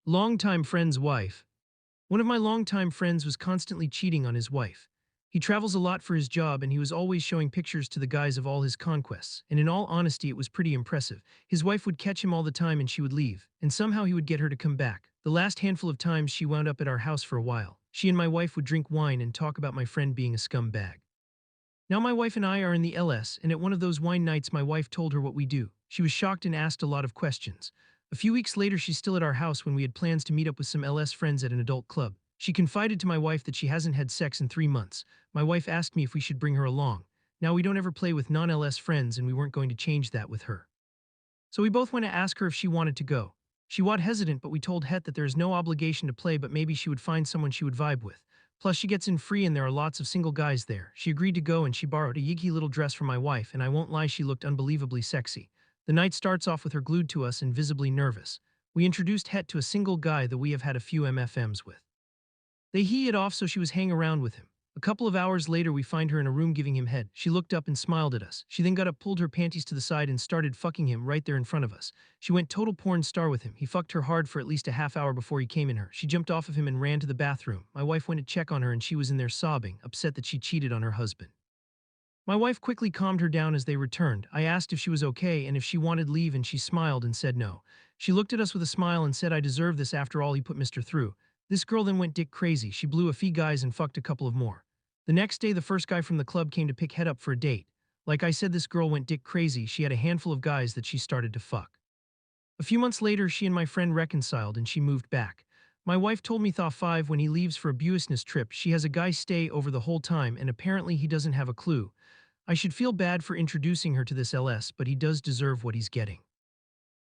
Longtime friend's wife. One of my longtime friends was constantly cheating on his wife. He travels a lot for his job and he was always showing pictures to the guys of all his conquests, and in all honesty, it was pretty impressive. His wife would catch him all the time and she would leave, and somehow he would get her to come back. The last handful of times she wound up at our house for a while. She and my wife would drink wine and talk about my friend being a scumbag. Now my wife and I are in the LS, and at one of those wine nights my wife told her what we do. She was shocked and asked a lot of questions. A few weeks later she's still at our house when we had plans to meet up with some LS friends at an adult club. She confided to my wife that she hasn't had sex in 3 months. My wife asked me if we should bring her along. Now we don't ever play with non-LS friends and we weren't going to change that with her. So we both went to ask her if she wanted to go. She was hesitant, but we told Het that there is no obligation to play, but maybe she would find someone she would vibe with. Plus, she gets in free and there are lots of single guys there. She agreed to go and she borrowed a yiggy little dress from my wife, and I won't lie, she looked unbelievably sexy. The night starts off with her glued to us and visibly nervous. We introduced Het to a single guy that we have had a few MFMs with. They hit it off, so she was hanging around with him. A couple of hours later we find her in a room giving him head. She looked up and smiled at us. She then got up, pulled her panties to the side and started fucking him right there in front of us. She went total porn star with him. He fucked her hard for at least a half hour before he came in her. She jumped off of him and ran to the bathroom. My wife went to check on her and she was in there sobbing, upset that she cheated on her husband. My wife quickly calmed her down as they returned. I asked if she was okay and if she wanted leave, and she smiled and said no. She looked at us with a smile and said, "I deserve this after all he put Mr. through." This girl then went dick crazy. She blew a few guys and fucked a couple of more. The next day, the first guy from the club came to pick Het up for a date. Like I said, this girl went dick crazy. She had a handful of guys that she started to fuck. A few months later, she and my friend reconciled and she moved back. My wife told me Thaw 5 when he leaves for a business trip, she has a guy stay over the whole time and apparently he doesn't have a clue. I should feel bad for introducing her to this LS, but he does deserve what he's getting.